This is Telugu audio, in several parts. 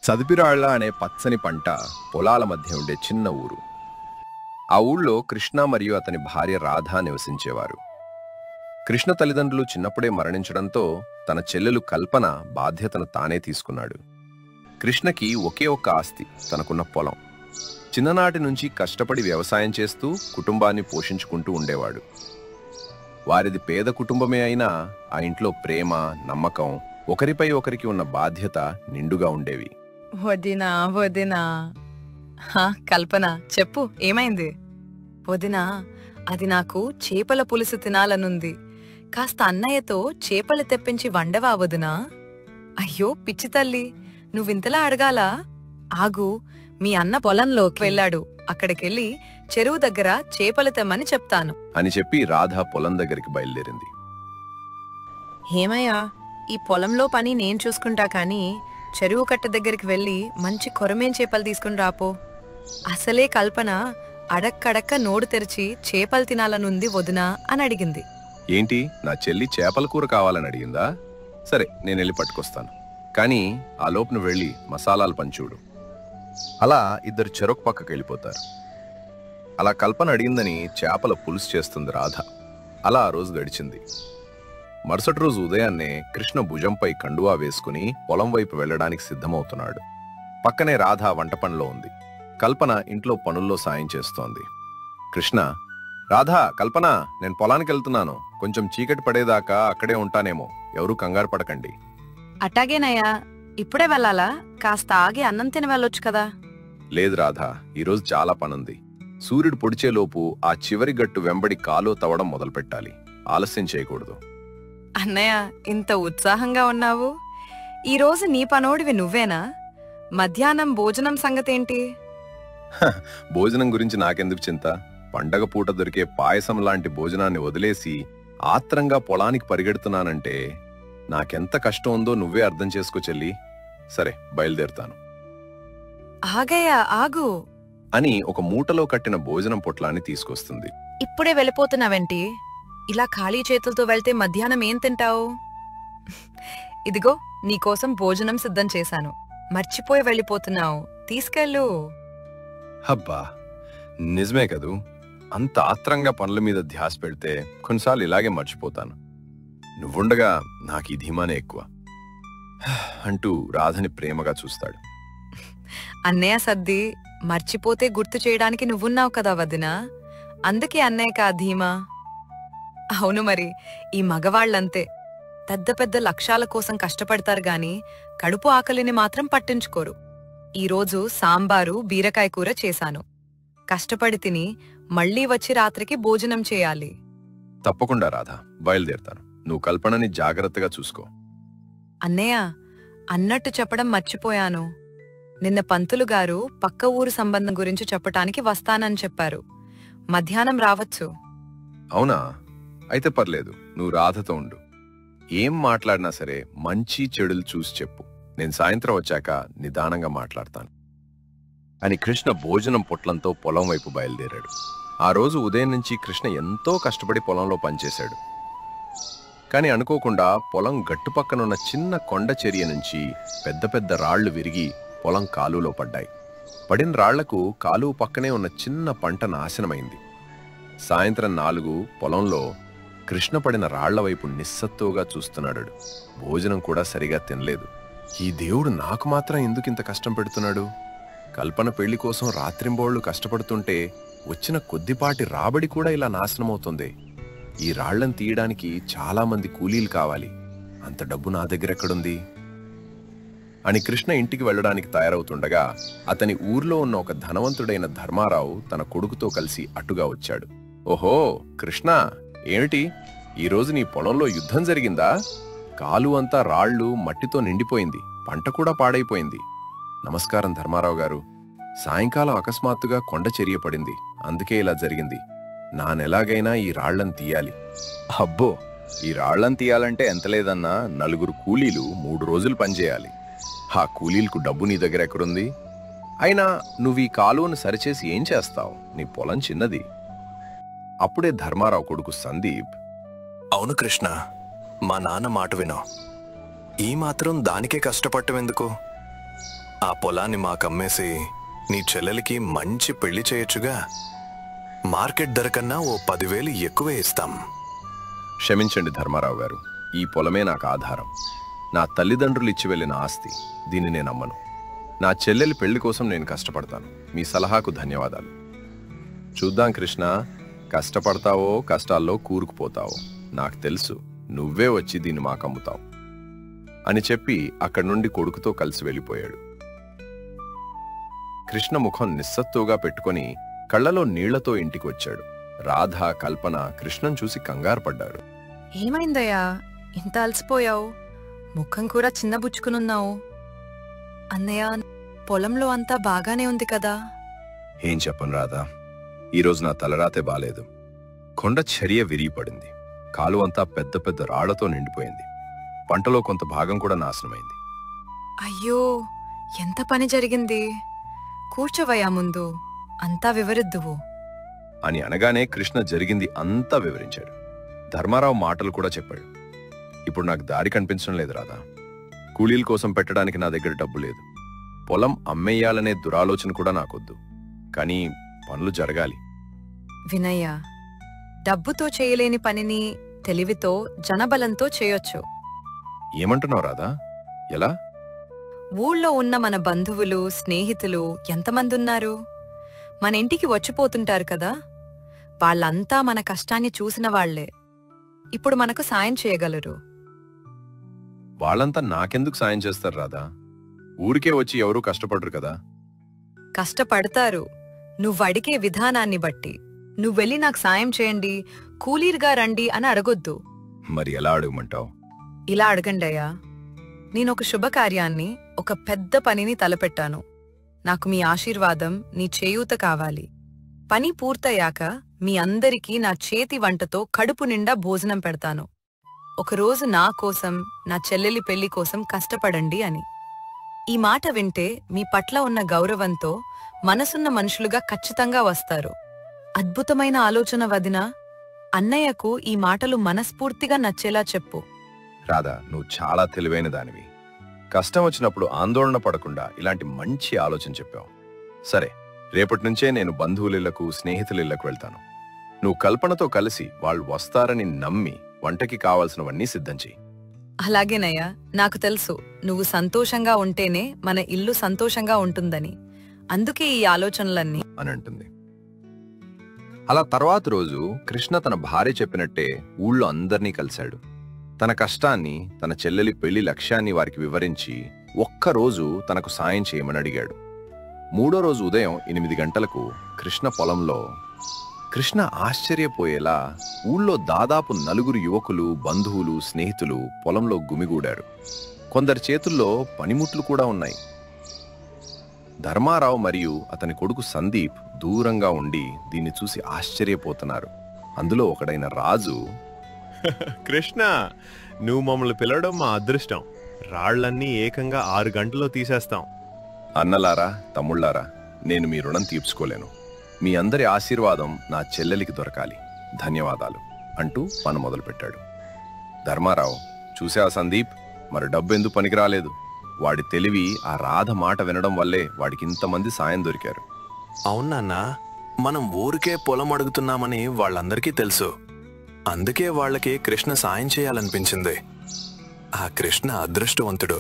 సదుపిరాళ్ల అనే పచ్చని పంట పొలాల మధ్య ఉండే చిన్న ఊరు. ఆ ఊళ్ళో కృష్ణ మరియు అతని భార్య రాధ నివసించేవారు. కృష్ణ తల్లిదండ్రులు చిన్నప్పుడే మరణించడంతో తన చెల్లెలు కల్పన బాధ్యతను తానే తీసుకున్నాడు. కృష్ణకి ఒకే ఒక్క ఆస్తి, తనకున్న పొలం. చిన్ననాటి నుంచి కష్టపడి వ్యవసాయం చేస్తూ కుటుంబాన్ని పోషించుకుంటూ ఉండేవాడు. వారిది పేద కుటుంబమే అయినా ఆ ఇంట్లో ప్రేమ, నమ్మకం, ఒకరిపై ఒకరికి ఉన్న బాధ్యత నిండుగా ఉండేవి. వదినా వదినా కల్పన చెప్పు, ఏమైంది? వదినా, అది నాకు చేపల పులుసు తినాలనుంది. కాస్త అన్నయ్యతో చేపలు తెప్పించి వండవా వదినా? అయ్యో పిచ్చి తల్లి, నువ్వింతలా అడగాలా? ఆగు, మీ అన్న పొలంలోకి వెళ్ళాడు, అక్కడికెళ్ళి చెరువు దగ్గర చేపలు తెమ్మని చెప్తాను అని చెప్పి రాధ పొలం దగ్గరికి బయలుదేరింది. ఏమయ్యా, ఈ పొలంలో పని నేను చూసుకుంటా కాని చెరువు కట్ట దగ్గరికి వెళ్ళి మంచి కొరమేం చేపలు తీసుకుని రాపో. అసలే కల్పన అడక్కడక్క నోడు తెరిచి చేపలు తినాలనుంది వదినా అని అడిగింది. ఏంటి, నా చెల్లి చేపల కూర కావాలని అడిగిందా? సరే, నేను వెళ్ళి పట్టుకొస్తాను. కానీ ఆ లోపున వెళ్ళి మసాలాలు పంచూడు. అలా ఇద్దరు చెరొక పక్కకి వెళ్ళిపోతారు. అలా కల్పన అడిగిందని చేపల పులుసు చేస్తుంది రాధ. అలా ఆ రోజు గడిచింది. మరుసటి రోజు ఉదయాన్నే కృష్ణ భుజంపై కండువా వేసుకుని పొలం వైపు వెళ్లడానికి సిద్ధమవుతున్నాడు. పక్కనే రాధ వంట పనిలో ఉంది. కల్పన ఇంట్లో పనుల్లో సాయం చేస్తోంది. కృష్ణ, రాధా, కల్పన, నేను పొలానికి వెళ్తున్నాను. కొంచెం చీకటి పడేదాకా అక్కడే ఉంటానేమో, ఎవరూ కంగారు పడకండి. అట్టాగేనయ్యా, ఇప్పుడే వెళ్ళాలా? కాస్త ఆగి అన్నం తిని వెళ్ళొచ్చు కదా. లేదు రాధా, ఈరోజు చాలా పనుంది. సూర్యుడు పొడిచేలోపు ఆ చివరి గట్టు వెంబడి కాలు తవ్వడం మొదలుపెట్టాలి. ఆలస్యం చేయకూడదు. అన్నయ్య, ఇంత ఉత్సాహంగా ఉన్నావు. ఈరోజు నీ పనోడివి నువ్వేనా? మధ్యాహ్నం భోజనం సంగతేంటి? భోజనం గురించి నాకెందుకు చింత? పండగ పూట దొరికే పాయసం లాంటి భోజనాన్ని వదిలేసి ఆత్రంగా పొలానికి పరిగెడుతున్నానంటే నాకెంత కష్టం ఉందో నువ్వే అర్థం చేసుకో చెల్లి. సరే, బయలుదేరుతాను. ఆగయ్యా, ఆగు అని ఒక మూటలో కట్టిన భోజనం పొట్లాన్ని తీసుకొస్తుంది. ఇప్పుడే వెళ్ళిపోతున్నావేంటి? ఇలా ఖాళీ చేతులతో వెళ్తే మధ్యాహ్నం ఏం తింటావు? ఇదిగో, నీకోసం భోజనం సిద్ధం చేశాను. మర్చిపోయి వెళ్ళిపోతున్నావు, తీసుకెళ్ళు. హబ్బా, నిజమే కదూ. అంత ఆత్రంగా పనుల మీద ధ్యాస పెడితే కొన్నిసార్లు ఇలాగే మర్చిపోతాను. నువ్వుండగా నాకు ఈ ధీమానే ఎక్కువ అంటూ రాధని ప్రేమగా చూస్తాడు. అన్నయ్య సర్ది, మర్చిపోతే గుర్తు చేయడానికి నువ్వున్నావు కదా వదినా, అందుకే అన్నయ్య కా ధీమా. అవును మరి, ఈ మగవాళ్లంతే. పెద్ద పెద్ద లక్ష్యాల కోసం కష్టపడతారు గాని కడుపు ఆకలిని మాత్రం పట్టించుకోరు. ఈరోజు సాంబారు, బీరకాయ కూర చేశాను. కష్టపడి తిని మళ్లీ వచ్చి రాత్రికి భోజనం చేయాలి. తప్పకుండా రాధా, బయలుదేరుతాను. నువ్వు కల్పనని జాగ్రత్తగా చూసుకో. అన్నయ్య, అన్నట్టు చెప్పడం మర్చిపోయాను. నిన్న పంతులు గారు పక్క ఊరు సంబంధం గురించి చెప్పటానికి వస్తానని చెప్పారు. మధ్యాహ్నం రావచ్చు. అవునా? అయితే పర్లేదు, నువ్వు రాధతో ఉండు. ఏం మాట్లాడినా సరే మంచి చెడులు చూసి చెప్పు. నేను సాయంత్రం వచ్చాక నిదానంగా మాట్లాడతాను అని కృష్ణ భోజనం పొట్లంతో పొలం వైపు బయలుదేరాడు. ఆ రోజు ఉదయం నుంచి కృష్ణ ఎంతో కష్టపడి పొలంలో పనిచేశాడు. కాని అనుకోకుండా పొలం గట్టుపక్కనున్న చిన్న కొండ చర్య నుంచి పెద్ద పెద్ద రాళ్లు విరిగి పొలం కాలువలో పడ్డాయి. పడిన రాళ్లకు కాలువ పక్కనే ఉన్న చిన్న పంట నాశనమైంది. సాయంత్రం 4 పొలంలో కృష్ణ పడిన రాళ్ల వైపు నిస్సత్తుగా చూస్తున్నాడు. భోజనం కూడా సరిగా తినలేదు. ఈ దేవుడు నాకు మాత్రం ఎందుకింత కష్టం పెడుతున్నాడు? కల్పన పెళ్లి కోసం రాత్రింబోళ్లు కష్టపడుతుంటే వచ్చిన కొద్దిపాటి రాబడి కూడా ఇలా నాశనమవుతుంది. ఈ రాళ్లను తీయడానికి చాలా మంది కూలీలు కావాలి. అంత డబ్బు నా దగ్గరెక్కడుంది అని కృష్ణ ఇంటికి వెళ్లడానికి తయారవుతుండగా అతని ఊర్లో ఉన్న ఒక ధనవంతుడైన ధర్మారావు తన కొడుకుతో కలిసి అటుగా వచ్చాడు. ఓహో కృష్ణ, ఏమిటి ఈరోజు నీ పొలంలో యుద్ధం జరిగిందా? కాలువ అంతా రాళ్లు, మట్టితో నిండిపోయింది. పంట కూడా పాడైపోయింది. నమస్కారం ధర్మారావు గారు. సాయంకాలం అకస్మాత్తుగా కొండ చర్య పడింది, అందుకే ఇలా జరిగింది. నానెలాగైనా ఈ రాళ్లను తీయాలి. అబ్బో, ఈ రాళ్లను తీయాలంటే ఎంత లేదన్నా 4 కూలీలు 3 రోజులు పనిచేయాలి. ఆ కూలీలకు డబ్బు నీ దగ్గర ఎక్కడుంది? అయినా నువ్వు ఈ కాలువను సరిచేసి ఏం చేస్తావు? నీ పొలం చిన్నది. అప్పుడే ధర్మారావు కొడుకు సందీప్, అవును కృష్ణ, మా నాన్న మాట వినో. ఈ మాత్రం దానికే కష్టపడటం ఎందుకు? ఆ పొలాన్ని మాకమ్మేసి నీ చెల్లెలికి మంచి పెళ్లి చేయొచ్చుగా. మార్కెట్ ధర కన్నా ఓ 10,000 ఎక్కువే ఇస్తాం. క్షమించండి ధర్మారావు గారు, ఈ పొలమే నాకు ఆధారం. నా తల్లిదండ్రులు ఇచ్చి వెళ్ళిన ఆస్తి. దీన్ని నేను అమ్మను. నా చెల్లెలి పెళ్లి కోసం నేను కష్టపడతాను. మీ సలహాకు ధన్యవాదాలు. చూద్దాం కృష్ణ, కష్టపడతావో కష్టాల్లో కూరుకుపోతావో నాకు తెలుసు. నువ్వే వచ్చి దీన్ని మాకమ్ముతావు అని చెప్పి అక్కడి నుండి కొడుకుతో కలిసి వెళ్ళిపోయాడు. కృష్ణ ముఖం నిస్సత్తుగా పెట్టుకుని కళ్లలో నీళ్లతో ఇంటికి వచ్చాడు. రాధ, కల్పన కృష్ణం చూసి కంగారు పడ్డారు. ఏమైందయ్యా, ఇంత అలసిపోయావు? ముఖం కూడా చిన్నబుచ్చుకునున్నావు. అన్నయ్య, పొలంలో అంతా బాగానే ఉంది కదా? ఏం చెప్పను రాధా, ఈరోజు నా తలరాతే బాలేదు. కొండ చర్య విరిగిపడింది. కాలువంతా పెద్ద పెద్ద రాళ్లతో నిండిపోయింది. పంటలో కొంత భాగం కూడా నాశనమైంది. అయ్యో, ఎంత పని జరిగింది! కూర్చోవయ్యా ముందు, అంతా వివరిద్దువు అని అనగానే కృష్ణ జరిగింది అంతా వివరించాడు. ధర్మారావు మాటలు కూడా చెప్పాడు. ఇప్పుడు నాకు దారి కనిపించడం లేదు రాధా. కూలీల కోసం పెట్టడానికి నా దగ్గర డబ్బు లేదు. పొలం అమ్మేయాలనే దురాలోచన కూడా నాకొద్దు. కానీ పనులు జరగాలి. వినయ్య, డబ్బుతో చేయలేని పనిని తెలివితో, జనబలంతో చేయొచ్చు. ఏమంటున్నావు రాధా? ఎలా? ఊళ్ళో ఉన్న మన బంధువులు, స్నేహితులు ఎంతమందున్నారు? మన ఇంటికి వచ్చిపోతుంటారు కదా. వాళ్ళంతా మన కష్టాన్ని చూసిన వాళ్లే. ఇప్పుడు మనకు సాయం చేయగలరు. వాళ్ళంతా నాకెందుకు సాయం చేస్తారు రాధా? ఊరికే వచ్చి ఎవరూ కష్టపడరు కదా. కష్టపడతారు, నువ్వడిగే విధానాన్ని బట్టి. నువ్వెళ్ళి నాకు సాయం చేయండి, కూలీరుగా రండి అని అడగొద్దు. మరి ఎలా అడగమంటావు? ఇలా అడగండయ్యా. నేనొక శుభకార్యాన్ని, ఒక పెద్ద పనిని తలపెట్టాను. నాకు మీ ఆశీర్వాదం, నీ చేయూత కావాలి. పని పూర్తయ్యాక మీ అందరికీ నా చేతి వంటతో కడుపు నిండా భోజనం పెడతాను. ఒకరోజు నా కోసం, నా చెల్లెలి పెళ్లి కోసం కష్టపడండి అని. ఈ మాట వింటే మీ పట్ల ఉన్న గౌరవంతో మనసున్న మనుషులుగా ఖచ్చితంగా వస్తారు. అద్భుతమైన ఆలోచన వదినా. అన్నయ్యకు ఈ మాటలు మనస్ఫూర్తిగా నచ్చేలా చెప్పు. రాధా, నువ్వు చాలా తెలివైన దానివి. కష్టం వచ్చినప్పుడు ఆందోళన పడకుండా ఇలాంటి మంచి ఆలోచన చెప్పావు. సరే, రేపటి నుంచే నేను బంధువులిళ్లకు, స్నేహితులిళ్లకు వెళ్తాను. నువ్వు కల్పనతో కలిసి వాళ్ళు వస్తారని నమ్మి వంటకి కావాల్సినవన్నీ సిద్ధం చెయ్యి. అలాగేనయ్యా, నాకు తెలుసు నువ్వు సంతోషంగా ఉంటేనే మన ఇల్లు సంతోషంగా ఉంటుందని. అందుకే ఈ ఆలోచనలన్నీ అని అంటుంది. అలా తర్వాత రోజు కృష్ణ తన భార్య చెప్పినట్టే ఊళ్ళో అందర్నీ కలిశాడు. తన కష్టాన్ని, తన చెల్లెలి పెళ్లి లక్ష్యాన్ని వారికి వివరించి ఒక్కరోజు తనకు సాయం చేయమని అడిగాడు. 3వ రోజు ఉదయం 8 గంటలకు కృష్ణ పొలంలో. కృష్ణ ఆశ్చర్యపోయేలా ఊళ్ళో దాదాపు 4 యువకులు, బంధువులు, స్నేహితులు పొలంలో గుమిగూడారు. కొందరి చేతుల్లో పనిముట్లు కూడా ఉన్నాయి. ధర్మారావు మరియు అతని కొడుకు సందీప్ దూరంగా ఉండి దీన్ని చూసి ఆశ్చర్యపోతున్నారు. అందులో ఒకడైన రాజు, కృష్ణ, నువ్వు మమ్మల్ని పిలవడం మా అదృష్టం. రాళ్లన్నీ ఏకంగా 6 గంటల్లో తీసేస్తాం. అన్నలారా, తమ్ముళ్లారా, నేను మీ రుణం తీర్చుకోలేను. మీ అందరి ఆశీర్వాదం నా చెల్లెలికి దొరకాలి. ధన్యవాదాలు అంటూ పని మొదలుపెట్టాడు. ధర్మారావు, చూసావా సందీప్, మరి డబ్బెందుకు పనికిరాలేదు. వాడి తెలివి, ఆ రాధ మాట వినడం వల్లే వాడికి ఇంతమంది సాయం దొరికారు. అవునన్నా, మనం ఊరికే పొలం అడుగుతున్నామని వాళ్ళందరికీ తెలుసు. అందుకే వాళ్ళకి కృష్ణ సాయం చేయాలనిపించింది. ఆ కృష్ణ అదృష్టవంతుడు.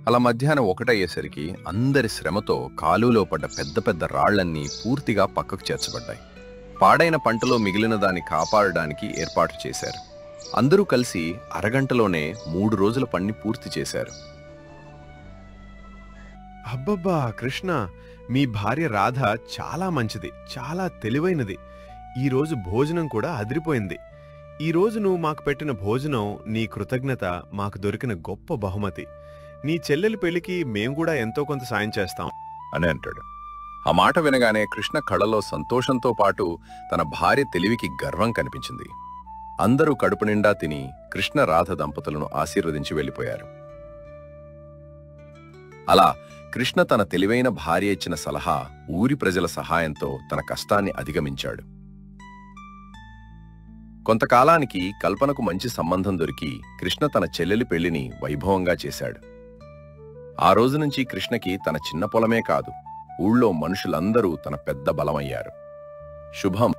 అలా మధ్యాహ్నం 1 అయ్యేసరికి అందరి శ్రమతో కాలువలో పడ్డ పెద్ద పెద్ద రాళ్లన్నీ పూర్తిగా పక్కకు చేర్చబడ్డాయి. పాడైన పంటలో మిగిలిన దాన్ని కాపాడడానికి ఏర్పాటు చేశారు. అందరూ కలిసి అరగంటలోనే 3 రోజుల పని పూర్తి చేశారు. అబ్బబ్బా కృష్ణ, మీ భార్య రాధ చాలా మంచిది, చాలా తెలివైనది. ఈరోజు భోజనం కూడా అదిరిపోయింది. ఈరోజు నువ్వు మాకు పెట్టిన భోజనం నీ కృతజ్ఞత, మాకు దొరికిన గొప్ప బహుమతి. నీ చెల్లెలి పెళ్లికి మేం కూడా ఎంతో కొంత సాయం చేస్తాం అని అంటాడు. ఆ మాట వినగానే కృష్ణ కళ్ళలో సంతోషంతో పాటు తన భార్య తెలివికి గర్వం కనిపించింది. అందరూ కడుపు నిండా తిని కృష్ణ, రాధ దంపతులను ఆశీర్వదించి వెళ్ళిపోయారు. అలా కృష్ణ తన తెలివైన భార్య ఇచ్చిన సలహా, ఊరి ప్రజల సహాయంతో తన కష్టాన్ని అధిగమించాడు. కొంతకాలానికి కల్పనకు మంచి సంబంధం దొరికి కృష్ణ తన చెల్లెలి పెళ్లిని వైభవంగా చేశాడు. ఆ రోజు నుంచి కృష్ణకి తన చిన్న పొలమే కాదు, ఊళ్ళో మనుషులందరూ తన పెద్ద బలమయ్యారు. శుభం.